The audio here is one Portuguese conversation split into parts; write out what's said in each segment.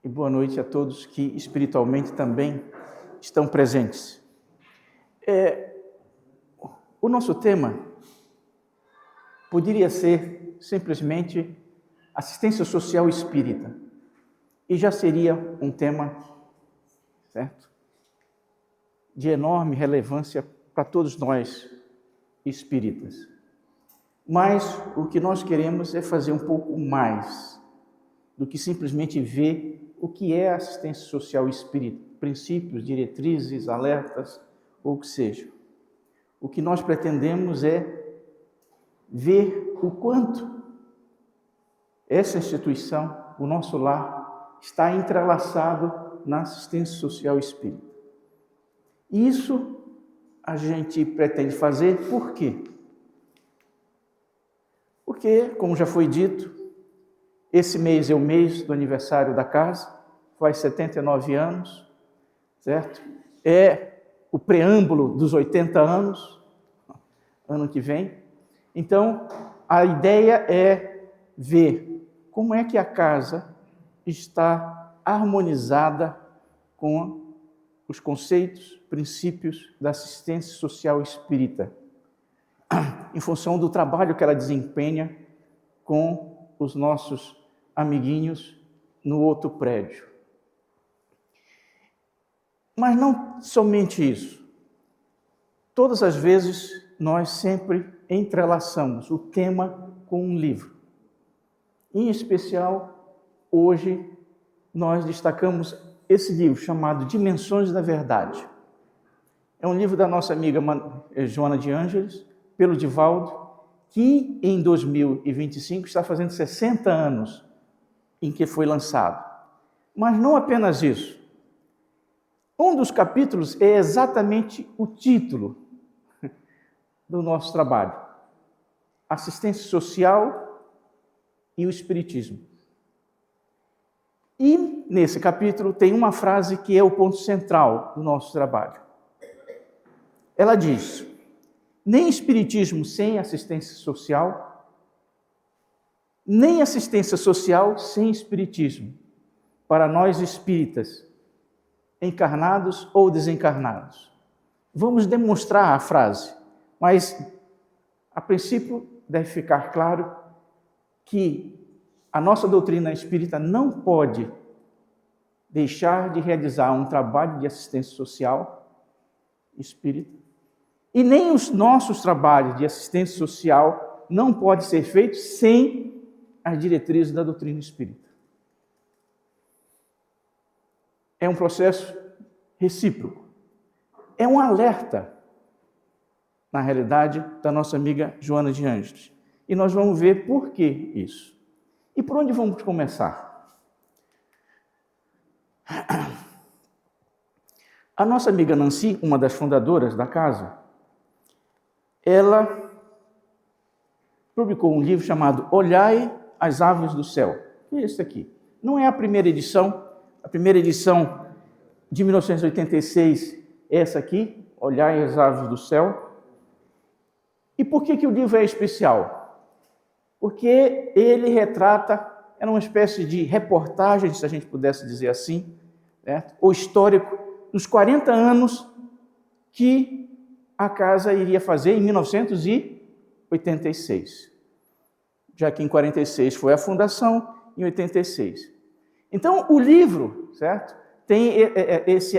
e boa noite a todos que espiritualmente também estão presentes. O nosso tema poderia ser simplesmente assistência social espírita, e já seria um tema, certo, de enorme relevância para todos nós espíritas. Mas o que nós queremos é fazer um pouco mais do que simplesmente ver o que é assistência social espírita, princípios, diretrizes, alertas, ou o que seja. O que nós pretendemos é ver o quanto essa instituição, o nosso lar, está entrelaçado na assistência social espírita. E isso a gente pretende fazer por quê? Porque, como já foi dito, esse mês é o mês do aniversário da casa, faz 79 anos, certo? É o preâmbulo dos 80 anos, ano que vem. Então, a ideia é ver como é que a casa está harmonizada com os conceitos, princípios da assistência social espírita, em função do trabalho que ela desempenha com os nossos amiguinhos no outro prédio. Mas não somente isso. Todas as vezes nós sempre entrelaçamos o tema com um livro. Em especial, hoje nós destacamos esse livro chamado Dimensões da Verdade. É um livro da nossa amiga Joana de Ângeles, pelo Divaldo, que em 2025 está fazendo 60 anos em que foi lançado. Mas não apenas isso. Um dos capítulos é exatamente o título do nosso trabalho: Assistência Social e o Espiritismo. E nesse capítulo tem uma frase que é o ponto central do nosso trabalho. Ela diz: nem espiritismo sem assistência social, nem assistência social sem espiritismo, para nós espíritas, encarnados ou desencarnados. Vamos demonstrar a frase, mas a princípio deve ficar claro que a nossa doutrina espírita não pode deixar de realizar um trabalho de assistência social espírita, e nem os nossos trabalhos de assistência social não podem ser feitos sem as diretrizes da doutrina espírita. É um processo recíproco. É um alerta, na realidade, da nossa amiga Joana de Ângeles. E nós vamos ver por que isso. E por onde vamos começar? A nossa amiga Nancy, uma das fundadoras da casa, ela publicou um livro chamado Olhai as Aves do Céu, que é esse aqui. Não é a primeira edição de 1986 é essa aqui, Olhai as Aves do Céu. E por que o livro é especial? Porque ele retrata, era uma espécie de reportagem, se a gente pudesse dizer assim, certo? O histórico dos 40 anos que a casa iria fazer em 1986. Já que em 46 foi a fundação, em 86. Então, o livro, certo, tem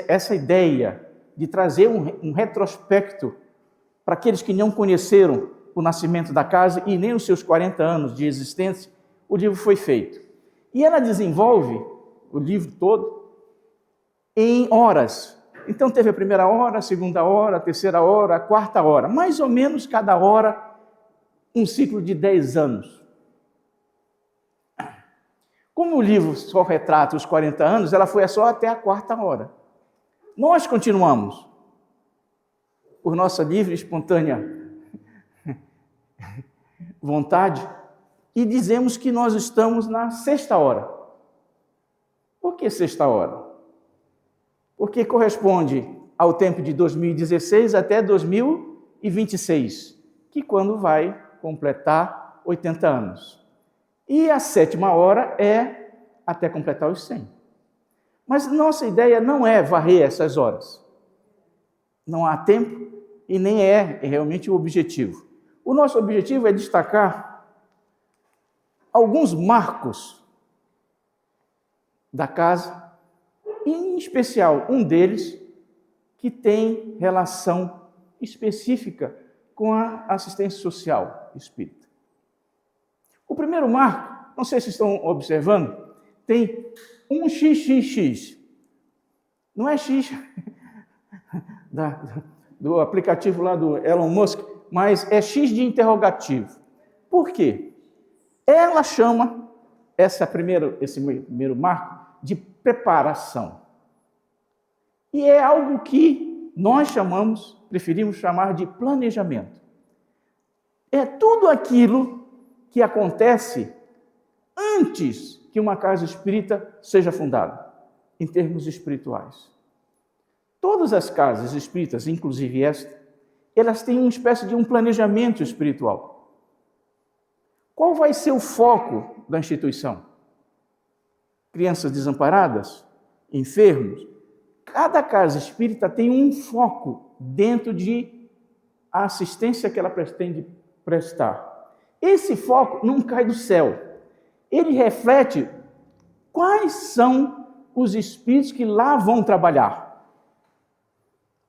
essa ideia de trazer um retrospecto para aqueles que não conheceram o nascimento da casa e nem os seus 40 anos de existência. O livro foi feito. E ela desenvolve o livro todo em horas. Então, teve a primeira hora, a segunda hora, a terceira hora, a quarta hora. Mais ou menos cada hora, um ciclo de 10 anos. Como o livro só retrata os 40 anos, ela foi só até a quarta hora. Nós continuamos, por nossa livre e espontânea vontade, e dizemos que nós estamos na sexta hora. Por que sexta hora? Porque corresponde ao tempo de 2016 até 2026, que quando vai completar 80 anos. E a sétima hora é até completar os 100. Mas nossa ideia não é varrer essas horas. Não há tempo e nem é realmente o objetivo. O nosso objetivo é destacar alguns marcos da casa, e em especial um deles que tem relação específica com a assistência social espírita. O primeiro marco, não sei se estão observando, tem um XXX. Não é X do aplicativo lá do Elon Musk, mas é X de interrogativo. Por quê? Ela chama esse primeiro marco de preparação. E é algo que nós preferimos chamar de planejamento. É tudo aquilo que acontece antes que uma casa espírita seja fundada, em termos espirituais. Todas as casas espíritas, inclusive esta, elas têm uma espécie de um planejamento espiritual. Qual vai ser o foco da instituição? Crianças desamparadas? Enfermos? Cada casa espírita tem um foco dentro de a assistência que ela pretende prestar. Esse foco não cai do céu. Ele reflete quais são os espíritos que lá vão trabalhar.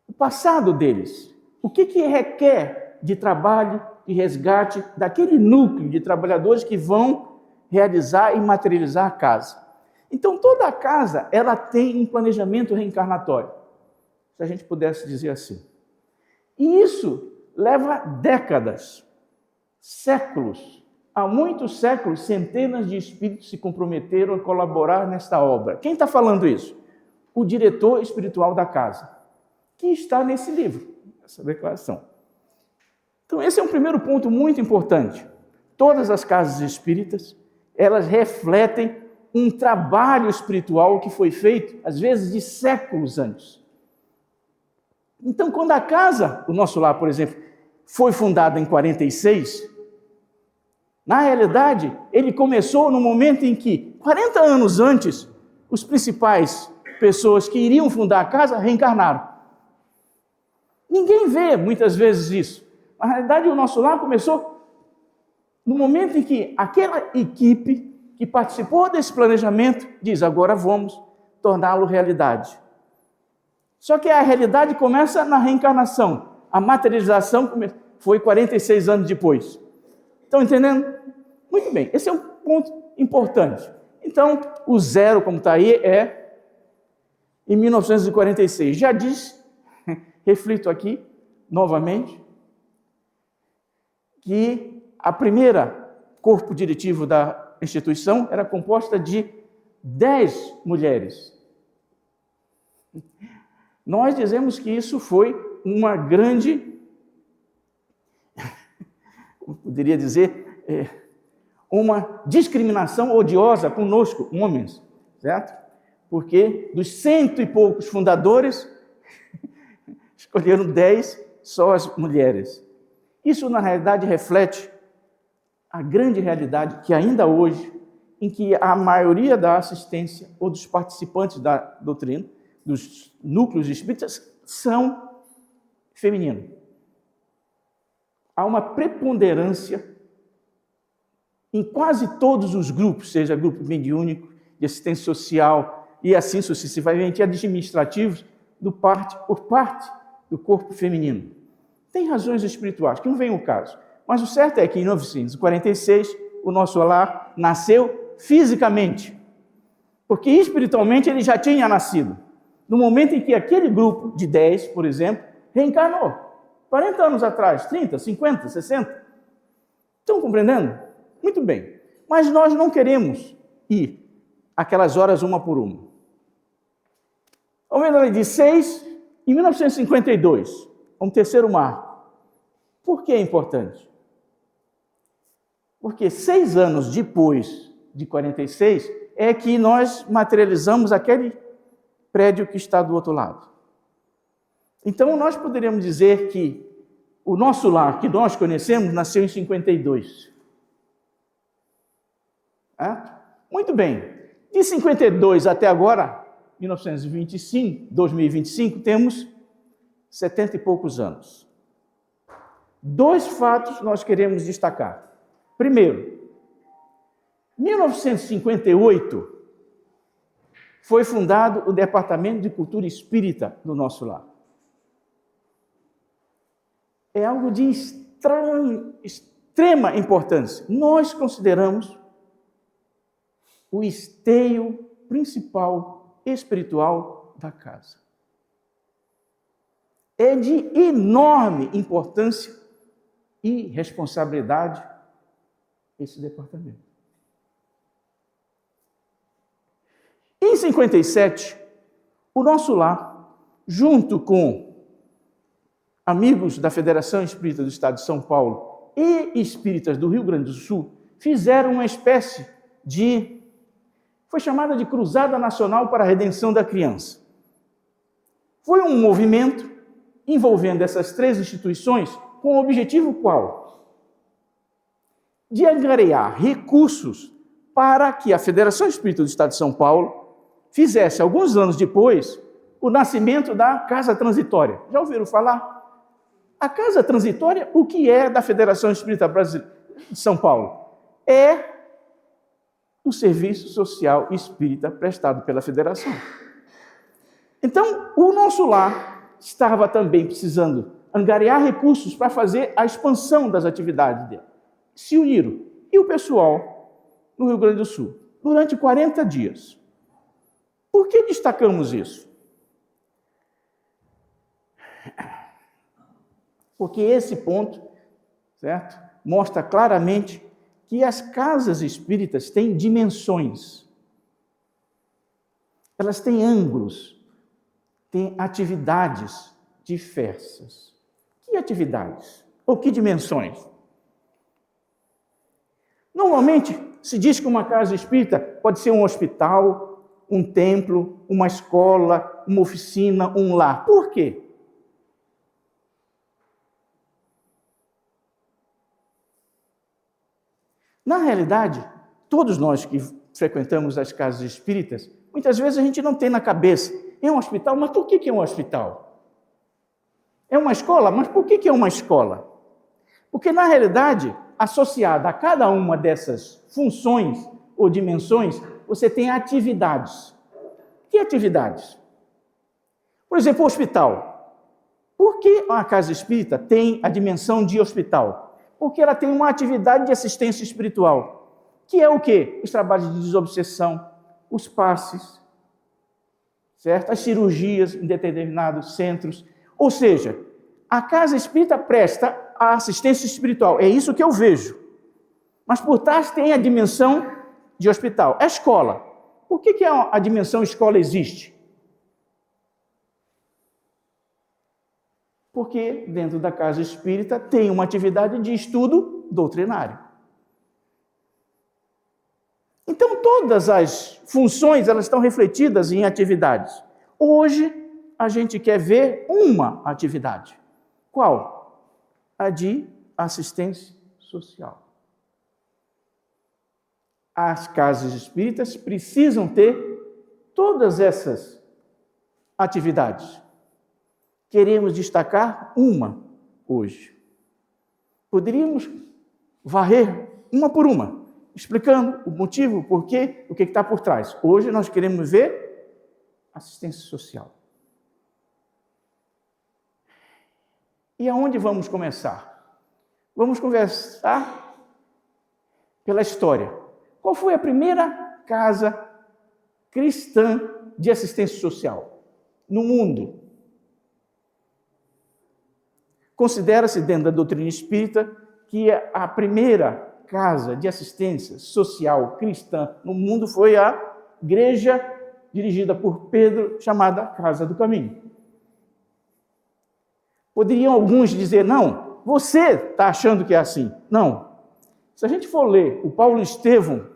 O passado deles. O que requer de trabalho, de resgate daquele núcleo de trabalhadores que vão realizar e materializar a casa. Então, toda a casa, ela tem um planejamento reencarnatório, se a gente pudesse dizer assim. E isso leva décadas, séculos. Há muitos séculos, centenas de espíritos se comprometeram a colaborar nesta obra. Quem está falando isso? O diretor espiritual da casa, que está nesse livro, essa declaração. Então, esse é um primeiro ponto muito importante. Todas as casas espíritas, elas refletem um trabalho espiritual que foi feito, às vezes, de séculos antes. Então, quando a casa, o nosso lar, por exemplo, foi fundado em 46, na realidade, ele começou no momento em que, 40 anos antes, os principais pessoas que iriam fundar a casa reencarnaram. Ninguém vê, muitas vezes, isso. Na realidade, o nosso lar começou no momento em que aquela equipe que participou desse planejamento diz, agora vamos torná-lo realidade. Só que a realidade começa na reencarnação. A materialização foi 46 anos depois. Estão entendendo? Muito bem, esse é um ponto importante. Então, o zero, como está aí, é em 1946. Já diz, reflito aqui, novamente, que a primeira corpo diretivo da instituição era composta de 10 mulheres. Nós dizemos que isso foi uma grande, poderia dizer, uma discriminação odiosa conosco, homens, certo? Porque dos 100 e poucos fundadores, escolheram 10 só as mulheres. Isso, na realidade, reflete a grande realidade que ainda hoje, em que a maioria da assistência ou dos participantes da doutrina, dos núcleos espíritas, são femininos. Há uma preponderância em quase todos os grupos, seja grupo mediúnico, de assistência social e assim sucessivamente, administrativos, por parte do corpo feminino. Tem razões espirituais, que não vem o caso. Mas o certo é que em 1946, o nosso lar nasceu fisicamente, porque espiritualmente ele já tinha nascido. No momento em que aquele grupo de 10, por exemplo, reencarnou. 40 anos atrás, 30, 50, 60. Estão compreendendo? Muito bem. Mas nós não queremos ir aquelas horas uma por uma. Vamos ver a lei de 6, em 1952, um terceiro marco. Por que é importante? Porque 6 anos depois de 46 é que nós materializamos aquele prédio que está do outro lado. Então, nós poderíamos dizer que o nosso lar, que nós conhecemos, nasceu em 52. Muito bem. De 52 até agora, 2025, temos 70 e poucos anos. 2 fatos nós queremos destacar. Primeiro, 1958 foi fundado o Departamento de Cultura Espírita do nosso lar. É algo de extrema importância. Nós consideramos o esteio principal espiritual da casa. É de enorme importância e responsabilidade esse departamento. Em 57, o nosso lar, junto com amigos da Federação Espírita do Estado de São Paulo e espíritas do Rio Grande do Sul, fizeram uma espécie de... foi chamada de Cruzada Nacional para a Redenção da Criança. Foi um movimento envolvendo essas 3 instituições com o objetivo qual? De angariar recursos para que a Federação Espírita do Estado de São Paulo fizesse, alguns anos depois, o nascimento da Casa Transitória. Já ouviram falar? A Casa Transitória, o que é da Federação Espírita de São Paulo? É o serviço social espírita prestado pela Federação. Então, o nosso lar estava também precisando angariar recursos para fazer a expansão das atividades dele. Se uniram. E o pessoal no Rio Grande do Sul, durante 40 dias. Por que destacamos isso? Porque esse ponto, certo, mostra claramente que as casas espíritas têm dimensões. Elas têm ângulos, têm atividades diversas. Que atividades? Ou que dimensões? Normalmente, se diz que uma casa espírita pode ser um hospital, um templo, uma escola, uma oficina, um lar. Por quê? Na realidade, todos nós que frequentamos as casas espíritas, muitas vezes a gente não tem na cabeça, é um hospital, mas por que é um hospital? É uma escola, mas por que é uma escola? Porque, na realidade, associada a cada uma dessas funções ou dimensões, você tem atividades. Que atividades? Por exemplo, o hospital. Por que a casa espírita tem a dimensão de hospital? Porque ela tem uma atividade de assistência espiritual, que é o quê? Os trabalhos de desobsessão, os passes, certo? As cirurgias em determinados centros. Ou seja, a casa espírita presta a assistência espiritual. É isso que eu vejo. Mas por trás tem a dimensão de hospital. A escola. Por que a dimensão escola existe? Porque dentro da casa espírita tem uma atividade de estudo doutrinário. Então, todas as funções elas estão refletidas em atividades. Hoje, a gente quer ver uma atividade. Qual? A de assistência social. As casas espíritas precisam ter todas essas atividades. Queremos destacar uma hoje. Poderíamos varrer uma por uma, explicando o motivo, o porquê, o que está por trás. Hoje nós queremos ver assistência social. E aonde vamos começar? Vamos conversar pela história. Qual foi a primeira casa cristã de assistência social no mundo? Considera-se dentro da doutrina espírita que a primeira casa de assistência social cristã no mundo foi a igreja dirigida por Pedro, chamada Casa do Caminho. Poderiam alguns dizer, não, você está achando que é assim. Não. Se a gente for ler o Paulo Estevão,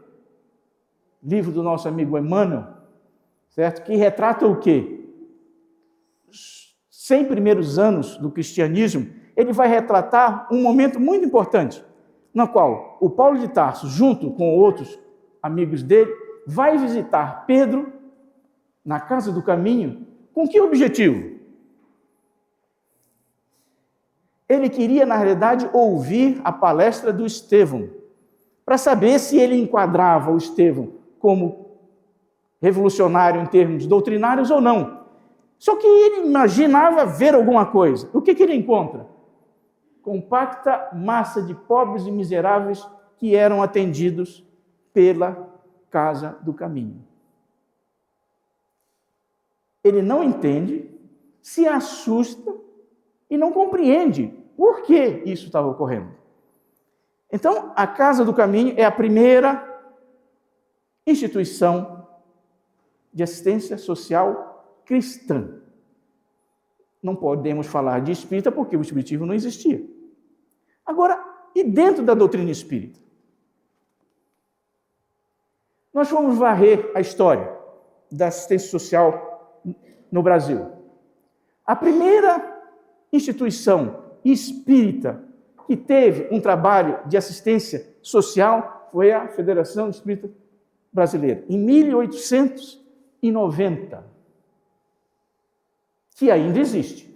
livro do nosso amigo Emmanuel, certo? Que retrata o quê? Os 100 primeiros anos do cristianismo, ele vai retratar um momento muito importante, no qual o Paulo de Tarso, junto com outros amigos dele, vai visitar Pedro na Casa do Caminho, com que objetivo? Ele queria, na realidade, ouvir a palestra do Estevão, para saber se ele enquadrava o Estevão como revolucionário em termos doutrinários ou não. Só que ele imaginava ver alguma coisa. O que ele encontra? Compacta massa de pobres e miseráveis que eram atendidos pela Casa do Caminho. Ele não entende, se assusta e não compreende por que isso estava ocorrendo. Então, a Casa do Caminho é a primeira instituição de assistência social cristã. Não podemos falar de espírita porque o espiritismo não existia. Agora, e dentro da doutrina espírita? Nós fomos varrer a história da assistência social no Brasil. A primeira instituição espírita que teve um trabalho de assistência social foi a Federação Espírita Brasileira, em 1890, que ainda existe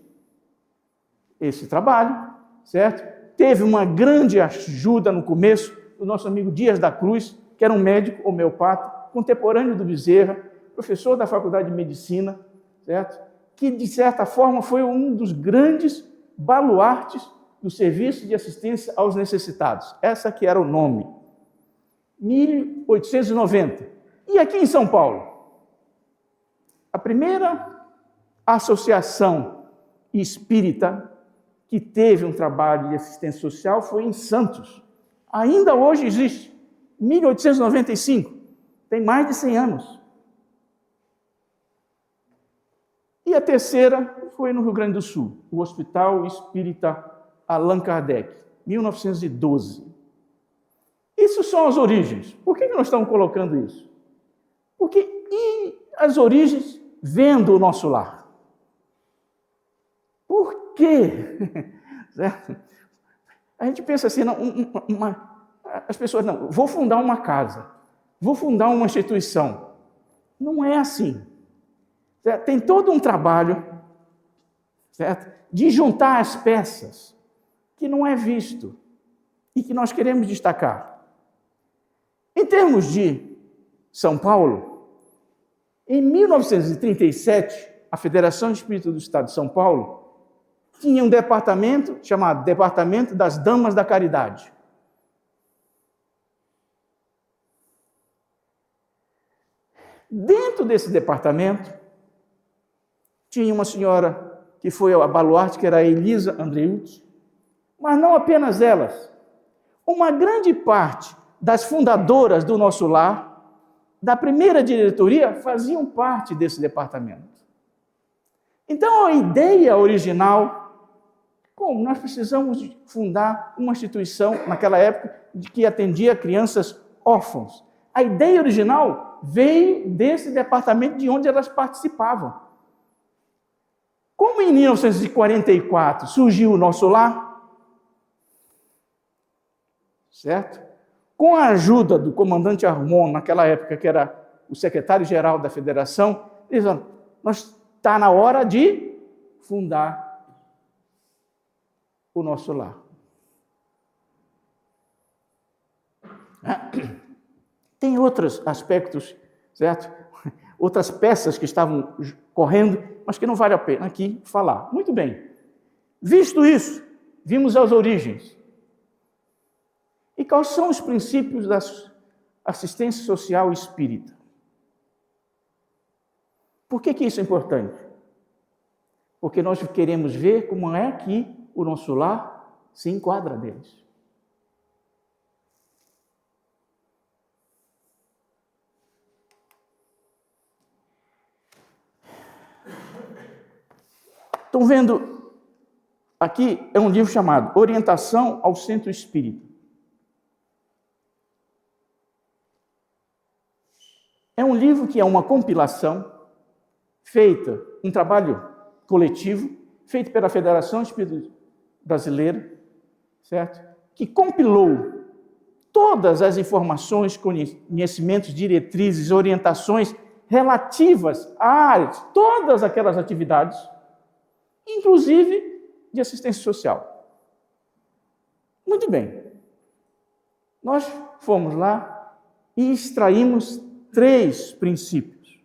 esse trabalho, certo? Teve uma grande ajuda no começo do nosso amigo Dias da Cruz, que era um médico homeopata, contemporâneo do Bezerra, professor da Faculdade de Medicina, certo? Que, de certa forma, foi um dos grandes baluartes do serviço de assistência aos necessitados. Essa que era o nome. 1890. E aqui em São Paulo? A primeira associação espírita que teve um trabalho de assistência social foi em Santos. Ainda hoje existe. 1895. Tem mais de 100 anos. E a terceira foi no Rio Grande do Sul, o Hospital Espírita Allan Kardec, 1912. Isso são as origens. Por que nós estamos colocando isso? Porque e as origens vendo o nosso lar? Por quê? Certo? A gente pensa assim, não, as pessoas, não, vou fundar uma casa, vou fundar uma instituição. Não é assim. Certo? Tem todo um trabalho, certo, de juntar as peças que não é visto e que nós queremos destacar. Em termos de São Paulo, em 1937, a Federação Espírita do Estado de São Paulo tinha um departamento chamado Departamento das Damas da Caridade. Dentro desse departamento, tinha uma senhora que foi a baluarte, que era a Elisa Andreucci, mas não apenas elas. Uma grande parte das fundadoras do Nosso Lar, da primeira diretoria, faziam parte desse departamento. Então, a ideia original, como nós precisamos fundar uma instituição, naquela época, que atendia crianças órfãos. A ideia original veio desse departamento de onde elas participavam. Como em 1944 surgiu o Nosso Lar, certo? Com a ajuda do comandante Armon, naquela época, que era o secretário-geral da federação, eles falaram, está na hora de fundar o Nosso Lar. Tem outros aspectos, certo? Outras peças que estavam correndo, mas que não vale a pena aqui falar. Muito bem. Visto isso, vimos as origens. E quais são os princípios da assistência social espírita? Por que isso é importante? Porque nós queremos ver como é que o Nosso Lar se enquadra deles. Estão vendo? Aqui é um livro chamado Orientação ao Centro Espírita. É um livro que é uma compilação feita, um trabalho coletivo, feito pela Federação Espírita Brasileira, certo? Que compilou todas as informações, conhecimentos, diretrizes, orientações relativas a todas aquelas atividades, inclusive de assistência social. Muito bem. Nós fomos lá e extraímos 3 princípios.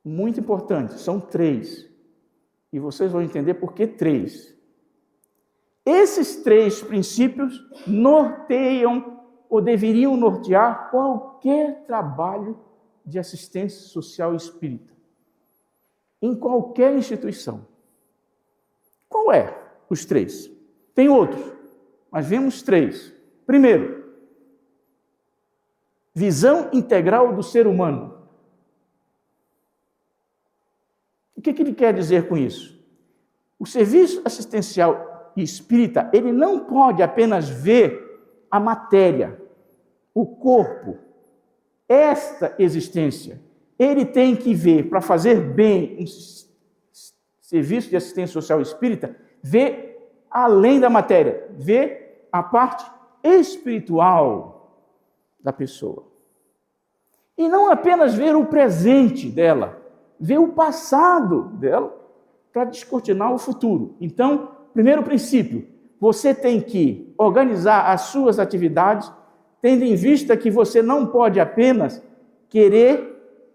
Muito importante, são 3. E vocês vão entender por que 3. Esses 3 princípios norteiam ou deveriam nortear qualquer trabalho de assistência social espírita, em qualquer instituição. Qual é os 3? Tem outros, mas vemos 3. Primeiro, visão integral do ser humano. O que ele quer dizer com isso? O serviço assistencial espírita, ele não pode apenas ver a matéria, o corpo, esta existência. Ele tem que ver, para fazer bem um serviço de assistência social espírita, ver além da matéria, ver a parte espiritual da pessoa. E não apenas ver o presente dela, ver o passado dela para descortinar o futuro. Então, primeiro princípio, você tem que organizar as suas atividades, tendo em vista que você não pode apenas querer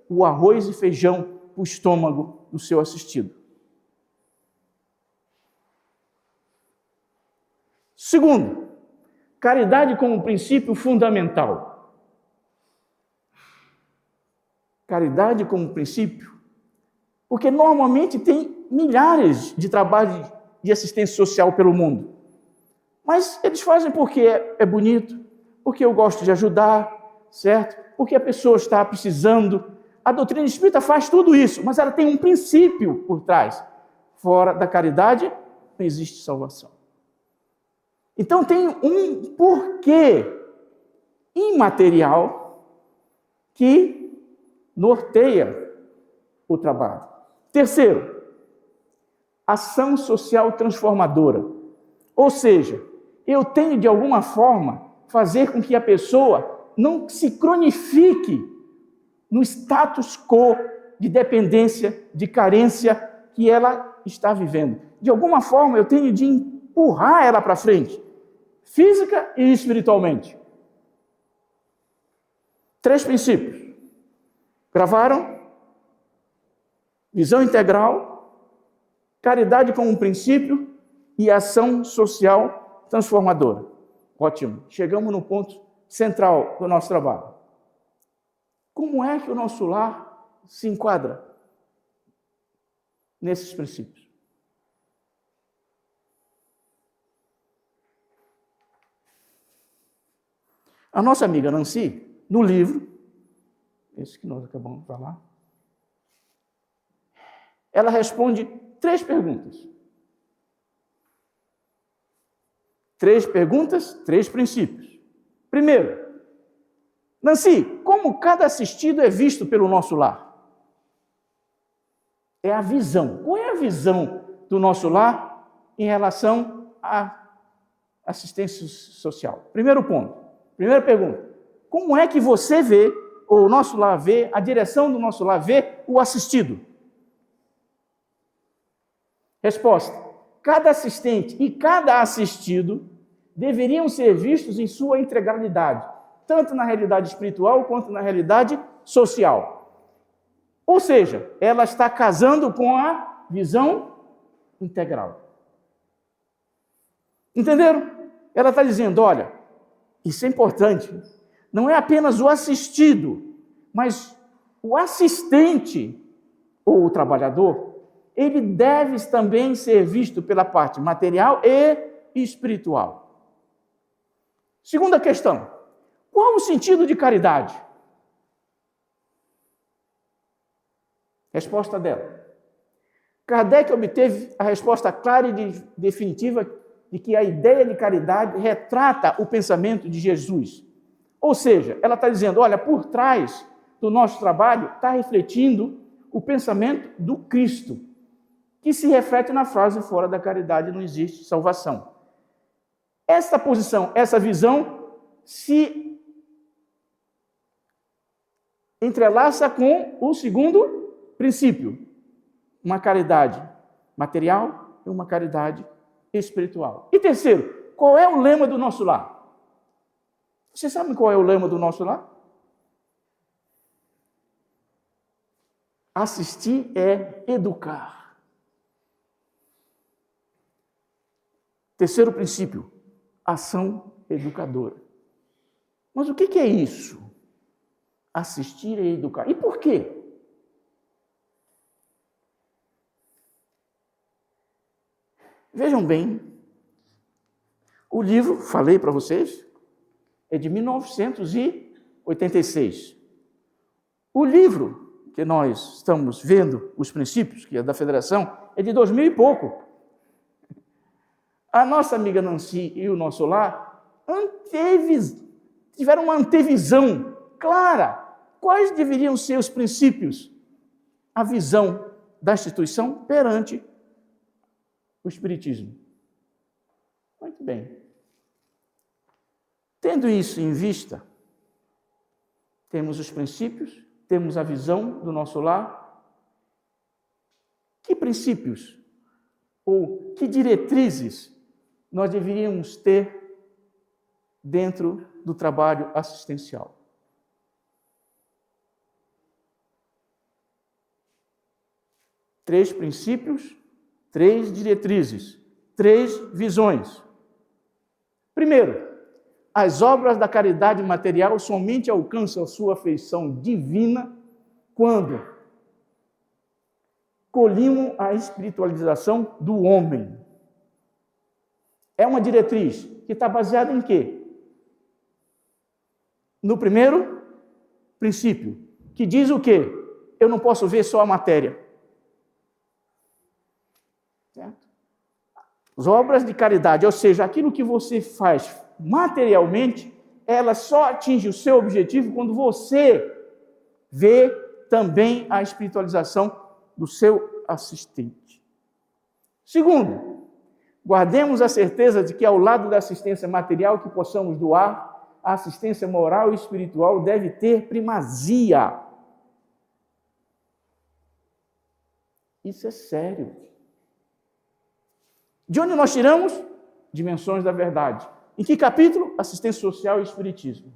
o arroz e feijão para o estômago do seu assistido. Segundo, caridade como princípio fundamental. Caridade como princípio, porque normalmente tem milhares de trabalhos de assistência social pelo mundo. Mas eles fazem porque é bonito, porque eu gosto de ajudar, certo? Porque a pessoa está precisando. A doutrina espírita faz tudo isso, mas ela tem um princípio por trás. Fora da caridade, não existe salvação. Então tem um porquê imaterial que norteia o trabalho. Terceiro, ação social transformadora. Ou seja, eu tenho de alguma forma fazer com que a pessoa não se cronifique no status quo de dependência, de carência que ela está vivendo. De alguma forma eu tenho de empurrar ela para frente, física e espiritualmente. 3 princípios. Gravaram? Visão integral, caridade como um princípio e ação social transformadora. Ótimo. Chegamos no ponto central do nosso trabalho. Como é que o nosso lar se enquadra nesses princípios? A nossa amiga Nancy, no livro, esse que nós acabamos de falar, ela responde 3 perguntas. 3 perguntas, 3 princípios. Primeiro, Nancy, como cada assistido é visto pelo nosso lar? É a visão. Qual é a visão do nosso lar em relação à assistência social? Primeiro ponto. Primeira pergunta. Como é que você vê, ou o nosso lar vê, a direção do nosso lar vê o assistido? Resposta. Cada assistente e cada assistido deveriam ser vistos em sua integralidade, tanto na realidade espiritual quanto na realidade social. Ou seja, ela está casando com a visão integral. Entenderam? Ela está dizendo, olha, isso é importante, não é apenas o assistido, mas o assistente ou o trabalhador, ele deve também ser visto pela parte material e espiritual. Segunda questão, qual o sentido de caridade? Resposta dela. Kardec obteve a resposta clara e definitiva de que a ideia de caridade retrata o pensamento de Jesus. Ou seja, ela está dizendo, olha, por trás do nosso trabalho está refletindo o pensamento do Cristo, que se reflete na frase, fora da caridade não existe salvação. Essa posição, essa visão se entrelaça com o segundo princípio, uma caridade material e uma caridade espiritual. E terceiro, qual é o lema do nosso lar? Vocês sabem qual é o lema do nosso lar? Assistir é educar. Terceiro princípio, ação educadora. Mas o que é isso? Assistir é educar. E por quê? Vejam bem, o livro, falei para vocês, é de 1986. O livro que nós estamos vendo, os princípios, que é da Federação, é de 2000 e pouco. A nossa amiga Nancy e o nosso lar tiveram uma antevisão clara. Quais deveriam ser os princípios? A visão da instituição perante o Espiritismo. Muito bem. Tendo isso em vista, temos os princípios, temos a visão do nosso lar. Que princípios ou que diretrizes nós deveríamos ter dentro do trabalho assistencial? 3 princípios, 3 diretrizes, 3 visões. Primeiro, as obras da caridade material somente alcançam a sua feição divina quando colimam a espiritualização do homem. É uma diretriz que está baseada em quê? No primeiro princípio, que diz o quê? Eu não posso ver só a matéria. Certo? As obras de caridade, ou seja, aquilo que você faz materialmente, ela só atinge o seu objetivo quando você vê também a espiritualização do seu assistente. Segundo, guardemos a certeza de que ao lado da assistência material que possamos doar, a assistência moral e espiritual deve ter primazia. Isso é sério. De onde nós tiramos? Dimensões da verdade. Em que capítulo? Assistência social e espiritismo.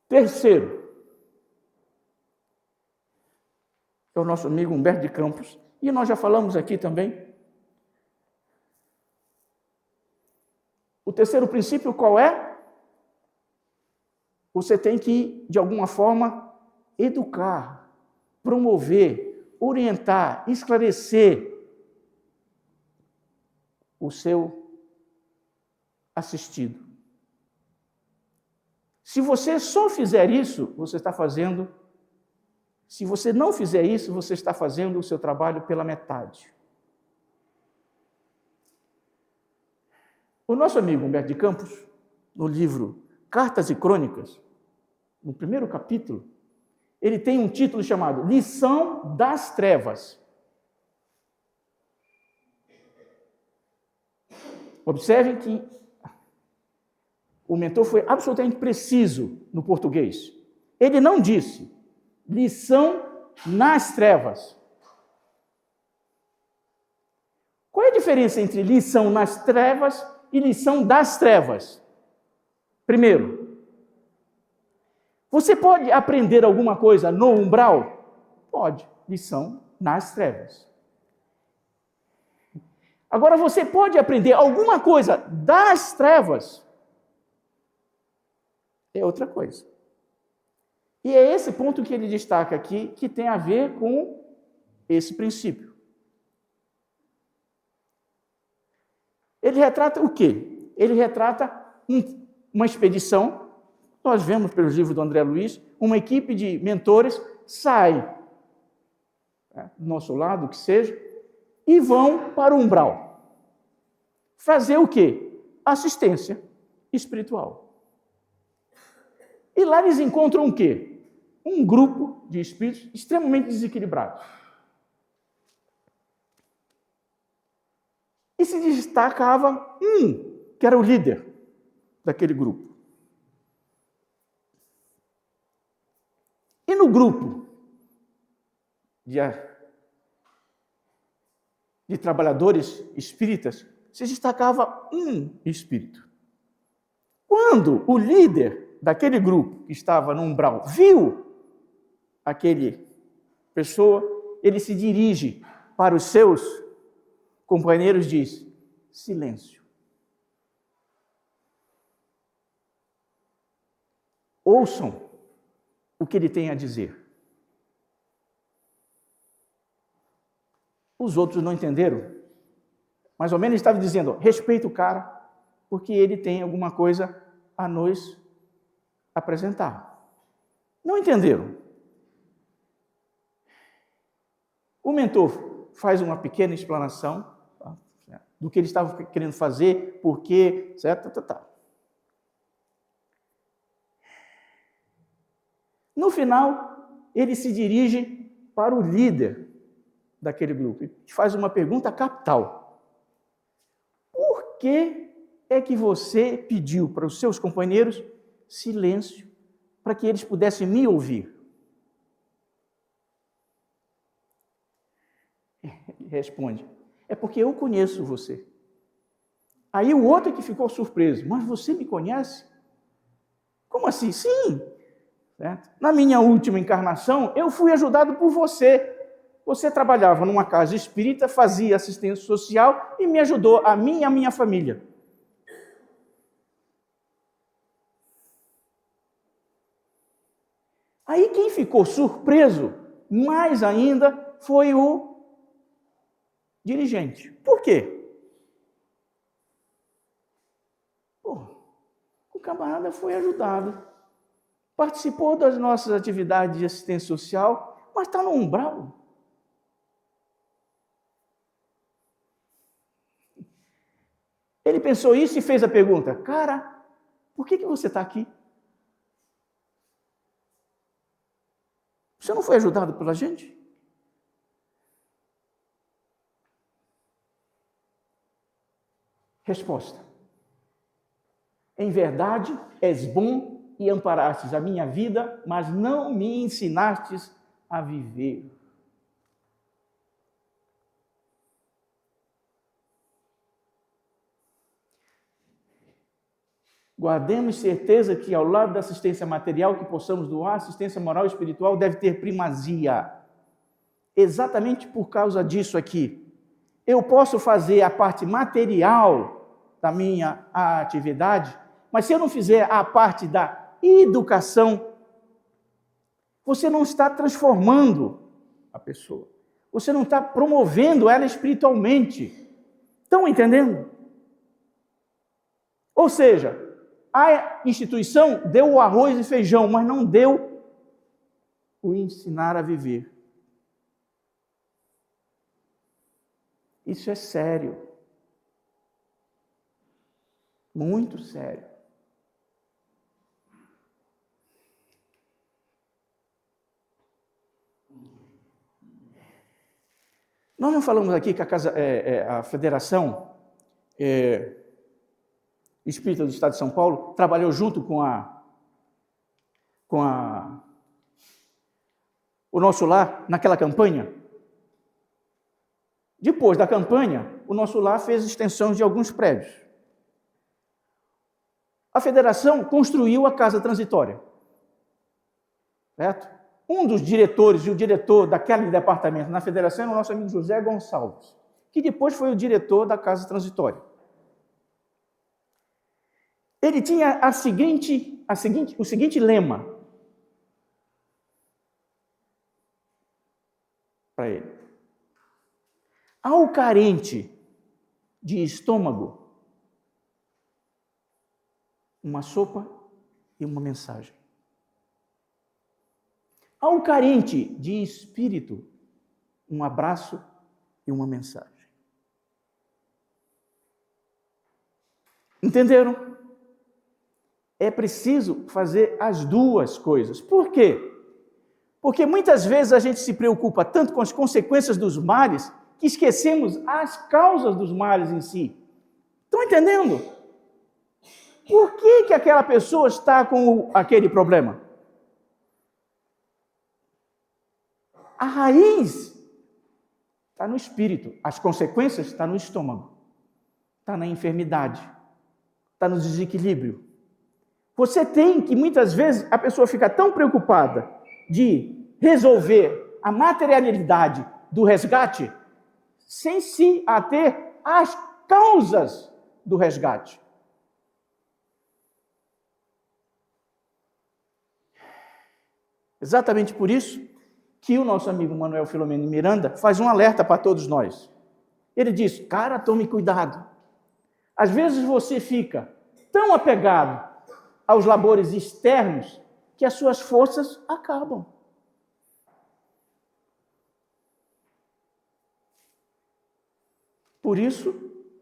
Terceiro, é o nosso amigo Humberto de Campos, e nós já falamos aqui também. O terceiro princípio qual é? Você tem que, de alguma forma, educar, promover, orientar, esclarecer o seu assistido. Se você só fizer isso, você está fazendo. Se você não fizer isso, você está fazendo o seu trabalho pela metade. O nosso amigo Humberto de Campos, no livro Cartas e Crônicas, no primeiro capítulo, ele tem um título chamado Lição das Trevas. Observem que o mentor foi absolutamente preciso no português. Ele não disse lição nas trevas. Qual é a diferença entre lição nas trevas e lição das trevas? Primeiro, você pode aprender alguma coisa no umbral? Pode. Lição nas trevas. Agora, você pode aprender alguma coisa das trevas? É outra coisa. E é esse ponto que ele destaca aqui, que tem a ver com esse princípio. Ele retrata o quê? Ele retrata uma expedição. Nós vemos pelos livros do André Luiz, uma equipe de mentores sai do nosso lado, que seja, e vão para o umbral. Fazer o quê? Assistência espiritual. E lá eles encontram o quê? Um grupo de espíritos extremamente desequilibrados. E se destacava um, que era o líder. daquele grupo. E no grupo de trabalhadores espíritas, se destacava um espírito. Quando o líder daquele grupo, que estava no umbral, viu aquele pessoa, ele se dirige para os seus companheiros e diz: silêncio. Ouçam o que ele tem a dizer. Os outros não entenderam. Mais ou menos estava dizendo: respeita o cara, porque ele tem alguma coisa a nos apresentar. Não entenderam. O mentor faz uma pequena explanação do que ele estava querendo fazer, porque, certo? No final, ele se dirige para o líder daquele grupo e faz uma pergunta capital: por que é que você pediu para os seus companheiros silêncio para que eles pudessem me ouvir? Ele responde: é porque eu conheço você. Aí o outro é que ficou surpreso: mas você me conhece? Como assim? Sim. Certo? Na minha última encarnação, eu fui ajudado por você. Você trabalhava numa casa espírita, fazia assistência social e me ajudou, a mim e a minha família. Aí quem ficou surpreso, mais ainda, foi o dirigente. Por quê? O camarada foi ajudado, participou das nossas atividades de assistência social, mas está no umbral. Ele pensou isso e fez a pergunta: cara, por que você está aqui? Você não foi ajudado pela gente? Resposta: em verdade, és bom e amparastes a minha vida, mas não me ensinastes a viver. Guardemos certeza que, ao lado da assistência material que possamos doar, a assistência moral e espiritual deve ter primazia. Exatamente por causa disso aqui. Eu posso fazer a parte material da minha atividade, mas se eu não fizer a parte da educação, você não está transformando a pessoa. Você não está promovendo ela espiritualmente. Estão entendendo? Ou seja, a instituição deu o arroz e feijão, mas não deu o ensinar a viver. Isso é sério. Muito sério. Nós não falamos aqui que a Federação Espírita do Estado de São Paulo trabalhou junto com o Nosso Lar naquela campanha? Depois da campanha, o Nosso Lar fez extensões de alguns prédios. A federação construiu a casa transitória. Certo? Um dos diretores e o diretor daquele departamento na federação era o nosso amigo José Gonçalves, que depois foi o diretor da casa transitória. Ele tinha o seguinte lema para ele: ao carente de estômago, uma sopa e uma mensagem. Ao carente de espírito, um abraço e uma mensagem. Entenderam? É preciso fazer as duas coisas. Por quê? Porque muitas vezes a gente se preocupa tanto com as consequências dos males que esquecemos as causas dos males em si. Estão entendendo? Por que aquela pessoa está com aquele problema? A raiz está no espírito, as consequências estão no estômago, está na enfermidade, está no desequilíbrio. Você tem que, muitas vezes, a pessoa fica tão preocupada de resolver a materialidade do resgate, sem se ater às causas do resgate. Exatamente por isso que o nosso amigo Manuel Filomeno Miranda faz um alerta para todos nós. Ele diz, cara, tome cuidado. Às vezes você fica tão apegado aos labores externos que as suas forças acabam. Por isso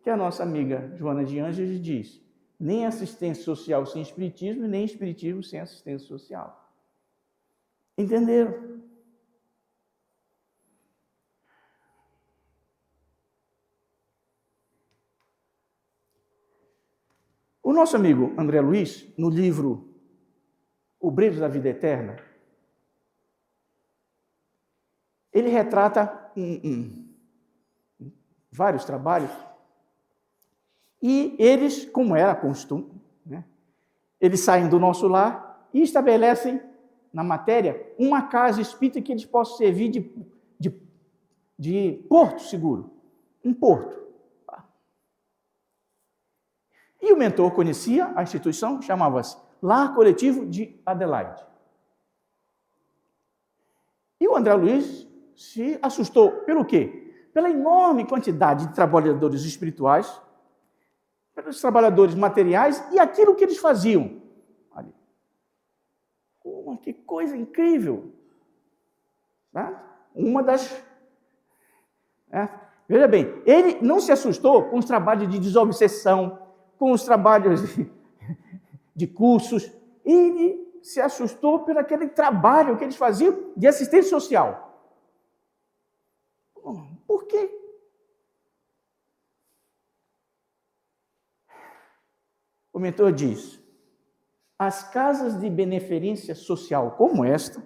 que a nossa amiga Joana de Ângeles diz, nem assistência social sem espiritismo, nem espiritismo sem assistência social. Entenderam? O nosso amigo André Luiz, no livro O Brilho da Vida Eterna, ele retrata vários trabalhos e eles, como era costume, né, eles saem do nosso lar e estabelecem na matéria uma casa espírita que eles possam servir de porto seguro, um porto. E o mentor conhecia a instituição, chamava-se Lar Coletivo de Adelaide. E o André Luiz se assustou. Pelo quê? Pela enorme quantidade de trabalhadores espirituais, pelos trabalhadores materiais e aquilo que eles faziam. Ali. Que coisa incrível! Tá? Uma das... Veja bem, ele não se assustou com os trabalhos de desobsessão, com os trabalhos de cursos, ele se assustou por aquele trabalho que eles faziam de assistência social. Por quê? O mentor diz, as casas de beneficência social como esta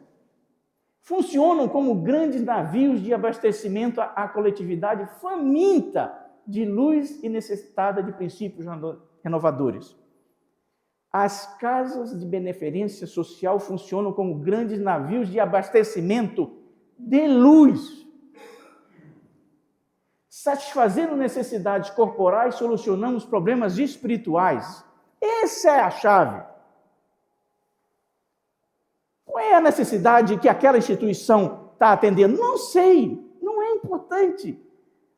funcionam como grandes navios de abastecimento à coletividade faminta de luz e necessitada de princípios renovadores. As casas de beneficência social funcionam como grandes navios de abastecimento de luz, satisfazendo necessidades corporais, solucionando os problemas espirituais. Essa é a chave. Qual é a necessidade que aquela instituição está atendendo? Não sei, não é importante.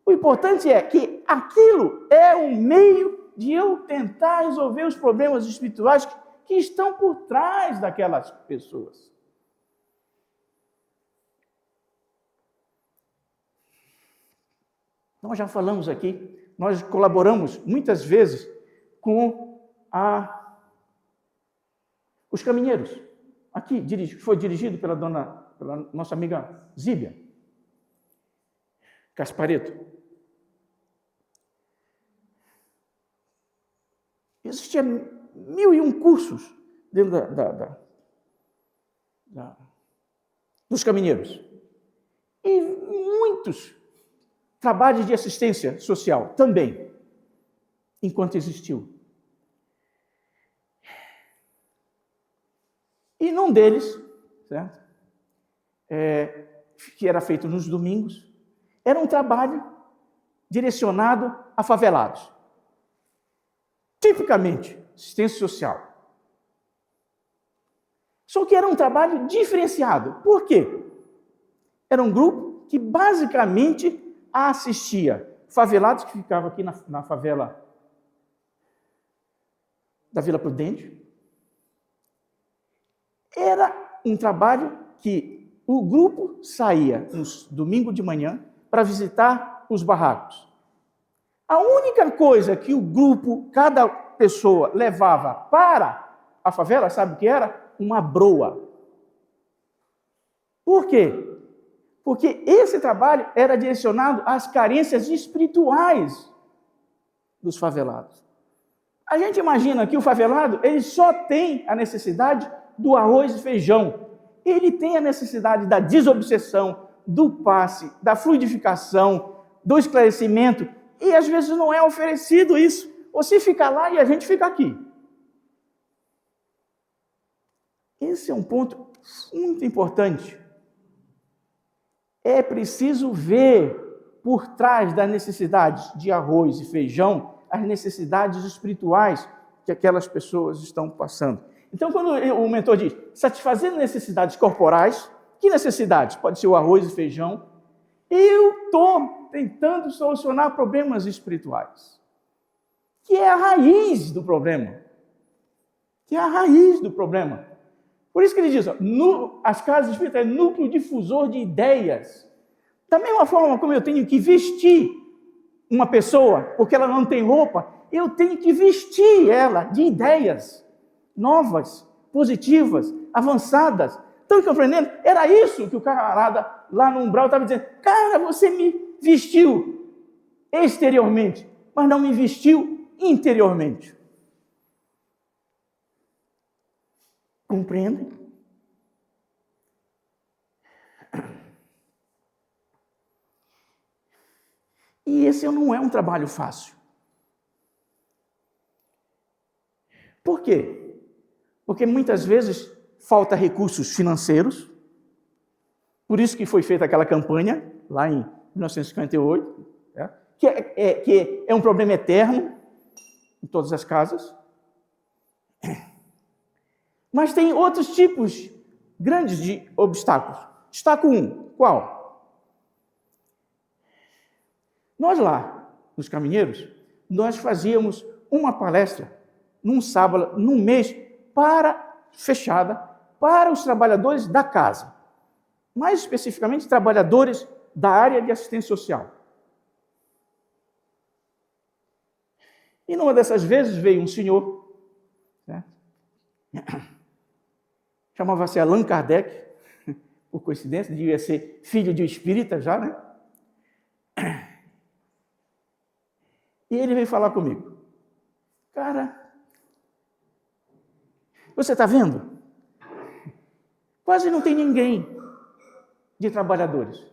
O importante é que aquilo é um meio de eu tentar resolver os problemas espirituais que estão por trás daquelas pessoas. Nós já falamos aqui, nós colaboramos muitas vezes com os caminheiros. Aqui foi dirigido pela nossa amiga Zíbia Caspareto. Existiam 1001 cursos dentro dos caminheiros. E muitos trabalhos de assistência social também, enquanto existiu. E num deles, certo? Que era feito nos domingos, era um trabalho direcionado a favelados. Tipicamente, assistência social. Só que era um trabalho diferenciado. Por quê? Era um grupo que basicamente assistia favelados que ficavam aqui na favela da Vila Prudente. Era um trabalho que o grupo saía no domingo de manhã para visitar os barracos. A única coisa que o grupo, cada pessoa, levava para a favela, sabe o que era? Uma broa. Por quê? Porque esse trabalho era direcionado às carências espirituais dos favelados. A gente imagina que o favelado, ele só tem a necessidade do arroz e feijão. Ele tem a necessidade da desobsessão, do passe, da fluidificação, do esclarecimento, e às vezes não é oferecido isso. Você fica lá e a gente fica aqui. Esse é um ponto muito importante. É preciso ver por trás das necessidades de arroz e feijão as necessidades espirituais que aquelas pessoas estão passando. Então, quando o mentor diz satisfazendo necessidades corporais, que necessidades? Pode ser o arroz e feijão. Eu estou tentando solucionar problemas espirituais, que é a raiz do problema. Por isso que ele diz, as casas espíritas é núcleo difusor de ideias. Da mesma forma como eu tenho que vestir uma pessoa, porque ela não tem roupa, eu tenho que vestir ela de ideias novas, positivas, avançadas. Estão compreendendo? Era isso que o camarada lá no umbral estava dizendo. Cara, você me vestiu exteriormente, mas não me vestiu interiormente. Compreendem? E esse não é um trabalho fácil. Por quê? Porque muitas vezes falta recursos financeiros. Por isso que foi feita aquela campanha, lá em 1958, que é um problema eterno em todas as casas. Mas tem outros tipos grandes de obstáculos. Destaco um. Qual? Nós lá, nos Caminheiros, nós fazíamos uma palestra num sábado, num mês, fechada para os trabalhadores da casa. Mais especificamente, trabalhadores da área de assistência social. E numa dessas vezes veio um senhor, né? Chamava-se Allan Kardec, por coincidência, devia ser filho de um espírita já, né? E ele veio falar comigo. Cara, você está vendo? Quase não tem ninguém de trabalhadores.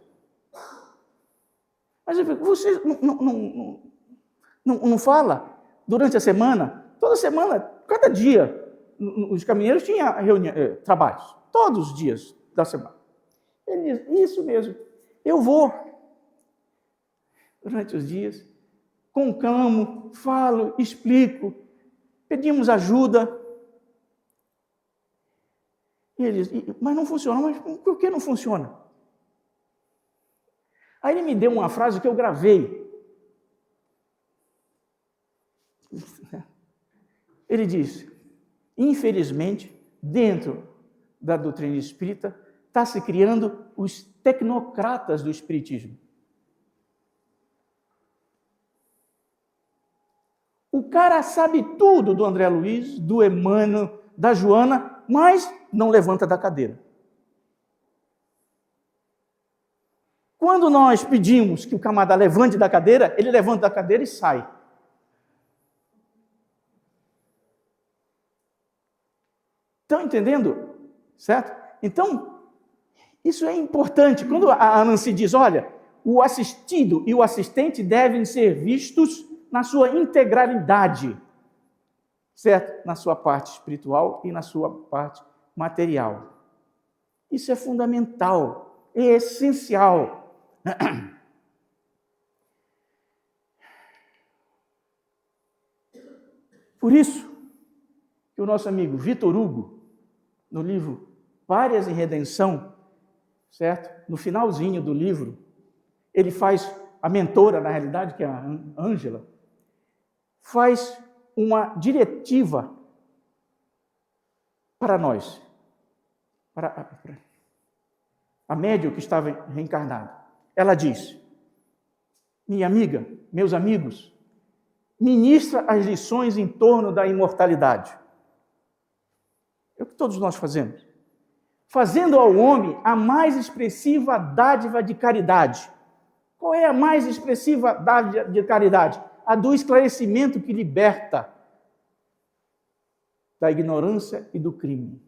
Mas você não fala durante a semana? Toda semana, cada dia, os caminheiros tinham trabalhos. Todos os dias da semana. Ele diz, isso mesmo, eu vou durante os dias, conclamo, falo, explico, pedimos ajuda. E ele diz, mas não funciona. Mas por que não funciona? Aí ele me deu uma frase que eu gravei. Ele diz, infelizmente, dentro da doutrina espírita, está se criando os tecnocratas do espiritismo. O cara sabe tudo do André Luiz, do Emmanuel, da Joana, mas não levanta da cadeira. Quando nós pedimos que o camarada levante da cadeira, ele levanta da cadeira e sai. Estão entendendo? Certo? Então, isso é importante. Quando a Nancy diz, olha, o assistido e o assistente devem ser vistos na sua integralidade, certo? Na sua parte espiritual e na sua parte material. Isso é fundamental, é essencial. Por isso que o nosso amigo Vitor Hugo, no livro Párias em Redenção, certo? No finalzinho do livro, ele faz, a mentora, na realidade, que é a Ângela, faz uma diretiva para nós, para a médium que estava reencarnada. Ela diz, minha amiga, meus amigos, ministra as lições em torno da imortalidade. É o que todos nós fazemos. Fazendo ao homem a mais expressiva dádiva de caridade. Qual é a mais expressiva dádiva de caridade? A do esclarecimento que liberta, da ignorância e do crime.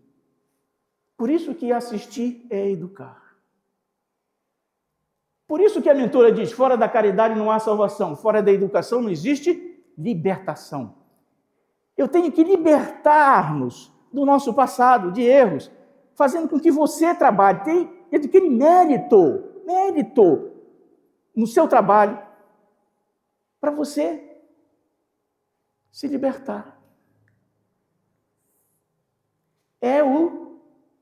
Por isso que assistir é educar. Por isso que a mentora diz, fora da caridade não há salvação, fora da educação não existe libertação. Eu tenho que libertar-nos do nosso passado, de erros, fazendo com que você trabalhe, adquire mérito no seu trabalho, para você se libertar. É o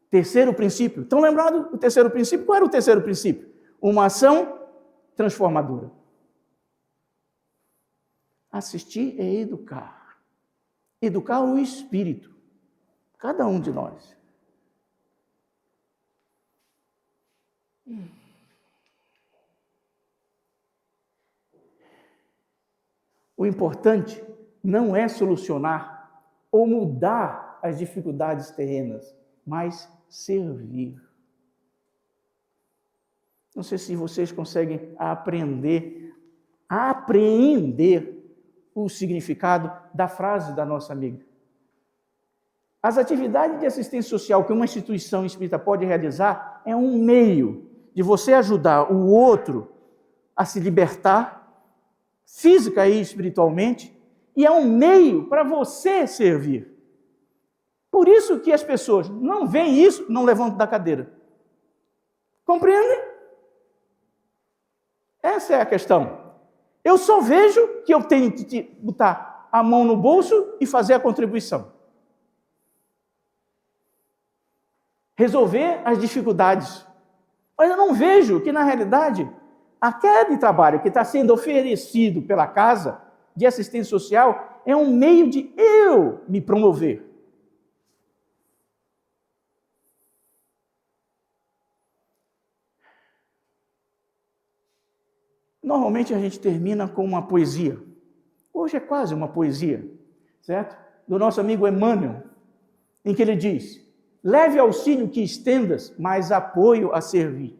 terceiro princípio. Estão lembrados do terceiro princípio? Qual era o terceiro princípio? Uma ação transformadora. Assistir é educar. Educar o espírito. Cada um de nós. O importante não é solucionar ou mudar as dificuldades terrenas, mas servir. Não sei se vocês conseguem apreender o significado da frase da nossa amiga. As atividades de assistência social que uma instituição espírita pode realizar é um meio de você ajudar o outro a se libertar, física e espiritualmente, e é um meio para você servir. Por isso que as pessoas não veem isso, não levantam da cadeira. Compreendem? Essa é a questão. Eu só vejo que eu tenho que botar a mão no bolso e fazer a contribuição. Resolver as dificuldades. Mas eu não vejo que, na realidade, aquele trabalho que está sendo oferecido pela casa de assistência social é um meio de eu me promover. Normalmente a gente termina com uma poesia. Hoje é quase uma poesia, certo? Do nosso amigo Emmanuel, em que ele diz: leve auxílio que estendas, mas apoio a servir.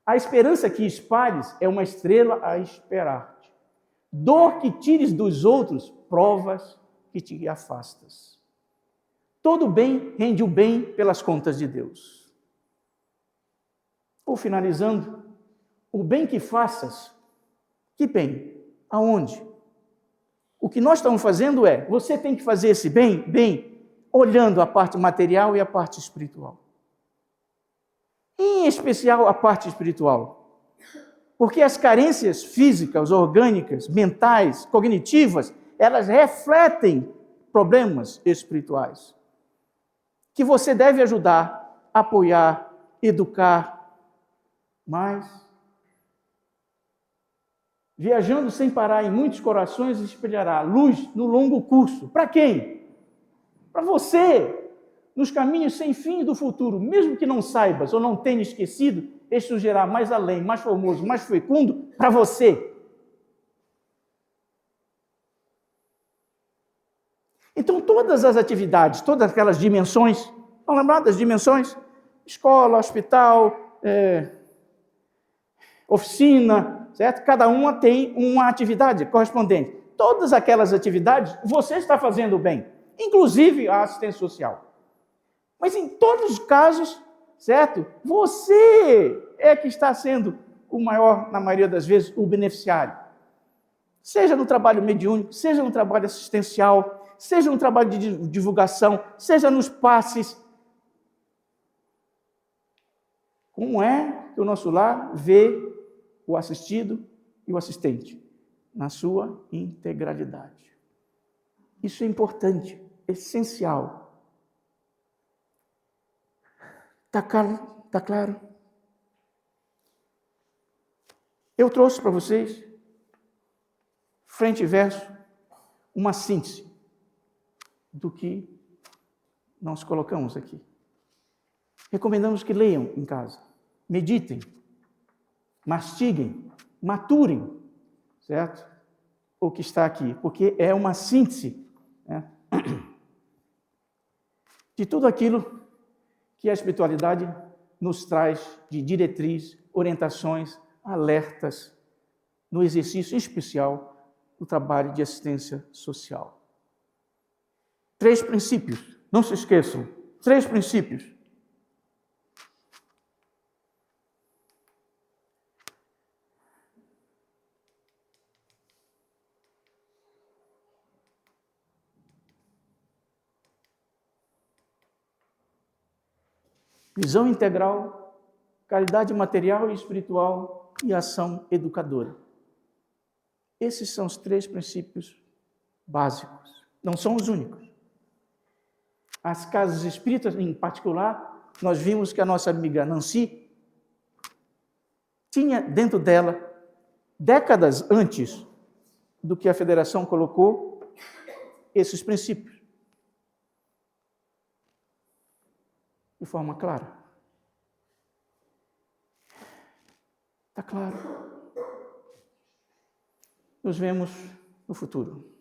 A esperança que espalhes é uma estrela a esperar-te. Dor que tires dos outros, provas que te afastas. Todo bem rende o bem pelas contas de Deus. Ou finalizando, o bem que faças, que bem? Aonde? O que nós estamos fazendo é, você tem que fazer esse bem, olhando a parte material e a parte espiritual. Em especial a parte espiritual. Porque as carências físicas, orgânicas, mentais, cognitivas, elas refletem problemas espirituais. Que você deve ajudar, apoiar, educar, mas viajando sem parar em muitos corações, espelhará luz no longo curso. Para quem? Para você, nos caminhos sem fim do futuro, mesmo que não saibas ou não tenha esquecido, este surgirá mais além, mais formoso, mais fecundo para você. Então, todas as atividades, todas aquelas dimensões, estão lembradas das dimensões? Escola, hospital, oficina, certo? Cada uma tem uma atividade correspondente. Todas aquelas atividades, você está fazendo bem, inclusive a assistência social. Mas em todos os casos, certo? Você é que está sendo o maior, na maioria das vezes, o beneficiário. Seja no trabalho mediúnico, seja no trabalho assistencial, seja no trabalho de divulgação, seja nos passes. Como é que o nosso lar vê o assistido e o assistente? Na sua integralidade. Isso é importante, essencial. Está claro? Eu trouxe para vocês, frente e verso, uma síntese do que nós colocamos aqui. Recomendamos que leiam em casa, meditem, mastiguem, maturem, certo? O que está aqui, porque é uma síntese, né, de tudo aquilo que a espiritualidade nos traz de diretriz, orientações, alertas, no exercício em especial do trabalho de assistência social. 3 princípios. Não se esqueçam. 3 princípios. Visão integral, caridade material e espiritual e ação educadora. Esses são os 3 princípios básicos. Não são os únicos. As casas espíritas, em particular, nós vimos que a nossa amiga Nancy tinha dentro dela, décadas antes do que a Federação colocou, esses princípios. De forma clara. Está claro? Nos vemos no futuro.